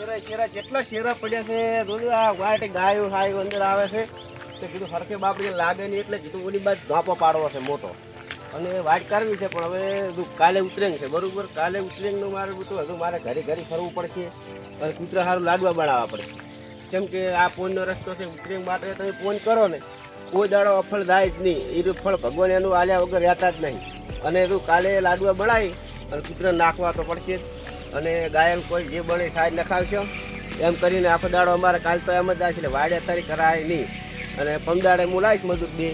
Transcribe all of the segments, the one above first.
શેરા કેટલા શેરા પડ્યા છે રોજ આ વાટ ગાયો હાય અંદર આવે છે તો કીધું ફરકે બાપડી લાગે નહીં એટલે કીધું ઓલી બાદ ધાપો પાડવો છે મોટો અને વાટ કરવી છે પણ હવે કાલે ઉતરેંગ છે બરોબર કાલે ઉતરેંગનું મારે બધું હજુ મારે ઘરે ઘરે ફરવું પડશે અને કૂતરા સારું લાડવા બનાવવા પડે કેમ કે આ પોનનો રસ્તો છે ઉતરેંગ માટે તમે પોન કરો ને કોઈ દાડો અફળ થાય જ નહીં એ ફળ ભગવાન એનું આલ્યા વગર રહેતા જ નહીં અને એનું કાલે લાડવા બનાવી અને કૂતરા નાખવા તો પડશે અને ગાયન કોઈ જે બને સાઈડ નખાવશો એમ કરીને આખો દાડો અમારે કાલ તો એમ જ આવશે એટલે વાડ અત્યારે કરાય નહીં અને પમદાડે હું લાવીશ મજૂર બે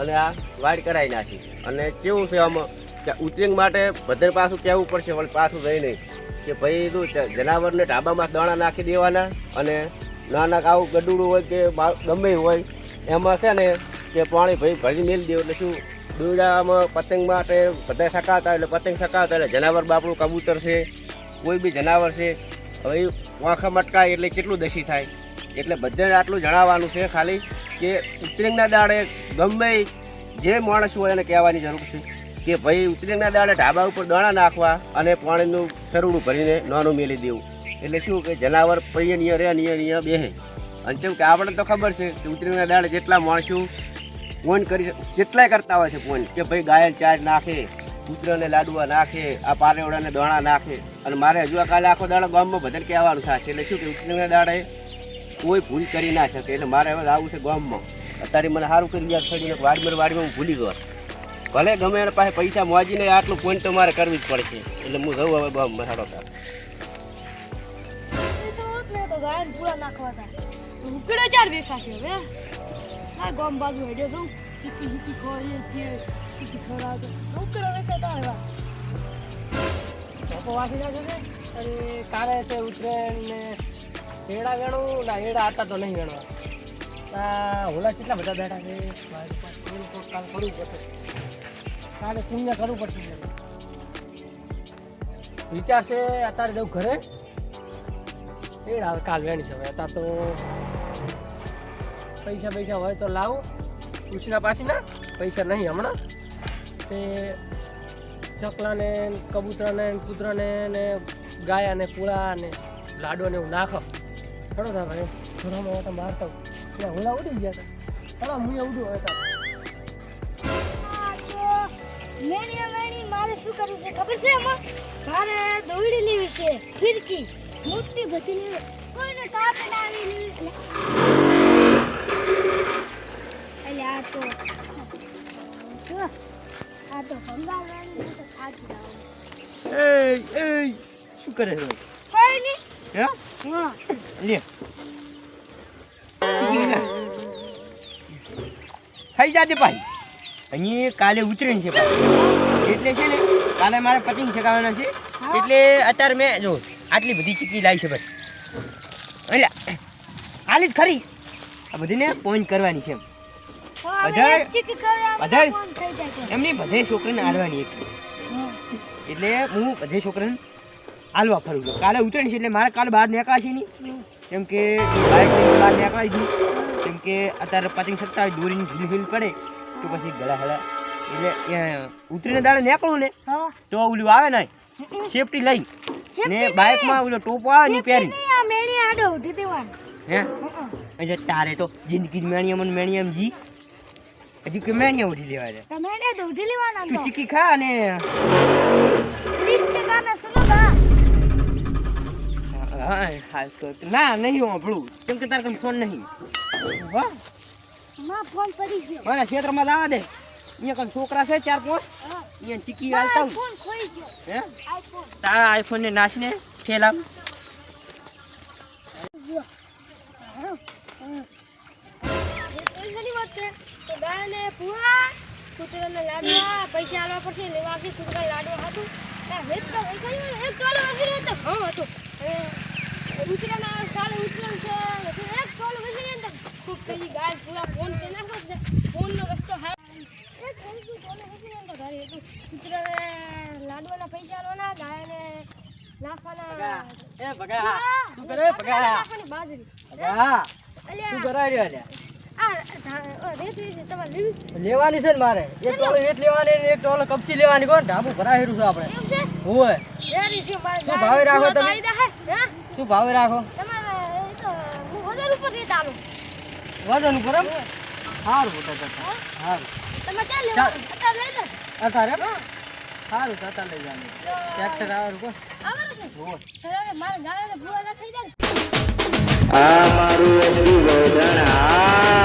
અને આ વાડ કરાવી નાખી અને કેવું છે આમાં ઉતરેંગ માટે બધે પાછું કહેવું પડશે વળી પાછું રહી નહીં કે ભાઈ તું જનાવરને ઢાબામાં દાણા નાખી દેવાના અને નાના આવું ગડુડું હોય કે ગમે હોય એમાં છે ને કે પાણી ભાઈ ભરી મેળ દેવું એટલે શું દોડામાં પતંગ માટે બધા સકાવતા એટલે પતંગ સકાવતા એટલે જનાવર બાપડું કબૂતર છે કોઈ બી જનાવર છે હવે વાંખા મટકાય એટલે કેટલું દસી થાય એટલે બધાને આટલું જણાવવાનું છે ખાલી કે ઉતરેંગના દાડે ગમે જે માણસ હોય એને કહેવાની જરૂર છે કે ભાઈ ઉતરેંગના દાડે ઢાબા ઉપર દાણા નાખવા અને પાણીનું સરુડું ભરીને નાનું મેલી દેવું એટલે શું કે જનાવર પૈયે નિય રહે નિય બેહે અને કેમ કે આપણે તો ખબર છે કે ઉતરેંગના દાડે જેટલા માણસો ફોન કરી કેટલાય કરતા હોય છે ફોન કે ભાઈ ગાયન ચાર નાખે કૂતરાને લાડવા નાખે આ પારેવડાને દાણા નાખે અને મારે હજુ કાલે આખો દાડો ગામમાં બધાને કહેવાનું થશે એટલે શું કે ઉતરેંગના દાડે કોઈ ભૂલ કરી ના શકે એટલે મારે હવે આવું છે ગામમાં અત્યારે મને સારું કરી યાદ થઈને વાડીમાં હું ભૂલી ગયો ભલે ગમે એને પાસે પૈસા મોજીને આટલું પોઈન્ટ તો મારે કરવી જ પડશે એટલે હું જઉં હવે ગામમાં સારો તાર આ ગામ બાજુ હેડ્યો તો ચીકી ખોરીએ છીએ ચીકી ખોરાતો ઉકળો વેચતા આવ્યા તો વાસી ના જશે અરે કાલે તે ઉતરેણ ને એડા વેણું ના એડા હતા તો નહીં વેણવા આ હોલા કેટલા બધા બેઠા છે મારી પાસે કાલ કરવું પડશે કાલે પુણ્ય કરવું પડશે વિચાર છે અત્યારે જવું ઘરે એડા કાલ વેણી છે હવે અત્યારે તો પૈસા હોય તો લાવો ઉછના પાછી ના પૈસા નહીં હમણાં તે ચકલાને કબૂતરાને કૂતરાને ને ગાયા ને પૂળા ને લાડો ને એવું નાખો ખરો થા ભાઈ ઘોડામાં તો મારતા ત્યાં હોલા ઉડી ગયા હતા હા હું ઉડું હતા મારે શું કરવું છે ખબર છે એમાં મારે દોડી લેવી છે ફિરકી મોટી બધી લેવી કોઈને ટાપ લાવી લેવી આ તો ભંગારવાની તો ખાતી એ શું કરે છે કોઈ નહીં હે હા લે ખાઈ જાજે ભાઈ અહીં કાલે ઉતરેણ છે ભાઈ એટલે છે ને કાલે મારે પતંગ ચગાવવાના છે એટલે અત્યારે મેં જો આટલી બધી ચીકી લાવી છે ભાઈ એટલે આલી જ ખરી આ બધીને પોઈન્ટ કરવાની છે એમની બધે છોકરીને હાલવાની એટલે હું બધે છોકરાને હાલવા ફરું છું કાલે ઉતરેણ છે એટલે મારે કાલે બહાર નીકળાશે નહીં કેમ કે બાઇક બહાર નીકળાઈ ગઈ કેમ કે અત્યારે પતંગ શકતા હોય દોરીની ઢીલ પડે તો પછી ગળા હળા એટલે ઉતરીને દાડે નીકળું ને તો ઓલું આવે ને સેફટી લઈ ને બાઇકમાં ઓલો ટોપો આવે ને પહેરી હે એટલે તારે તો જિંદગી મેણિયમ જી હજી કે મેણિયા ઉઠી લેવા છે તું ચીકી ખા ને ના નહીં વાપરું કેમ કે તારે કઈ ફોન નહીં ફોન પડી ગયો મારા ક્ષેત્રમાં લાવવા દે અહીંયા કઈ છોકરા છે 4-5 અહીંયા ચીકી હાલતા ફોન ખોઈ ગયો હે તારા આઈફોન ને નાસને ફેલા કૂતરાને લાડવા પૈસા આલવા પડશે લેવા આવશે કૂતરા લાડવા હતું એક ટોલો વસી રહ્યો હતો હતું ઉતરાના સાલે ઉતરણ છે એક ટોલો વસી રહ્યો ખૂબ પેલી ગાય પૂરા ફોન કે નાખો ફોનનો રસ્તો હાર એક ટોલો વસી રહ્યો ઘરે હતું કૂતરાને લાડવાના પૈસા આલવાના ગાયને નાખવાના એ ભગા શું કરે ભગા બાજરી ભગા શું કરાય રહ્યા લેવાની છે ને મારે એક ટોલો રેત લેવાની ને એક ટોલો કપચી લેવાની કોણ ઢાબુ ભરાયેલું છે આપણે એમ છે હોય રેડી છે મારે શું ભાવે રાખો તમે? શું ભાવે રાખો તમારે એ તો હું વધારે ઉપર રેટ આલું. વજન ઉપર એમ સારું પોતા સારું તમે ક્યાં લેવા અત્યારે લઈ લો. અત્યારે એમ? હા. સારું તો અત્યારે લઈ જવાનું ટ્રેક્ટર આવે કો આવવાનું છે હોવે. ત્યારે મારે ગાળાને ભૂવા ના ખાઈ જાય ને. આ મારું એસટી ગોધણ આ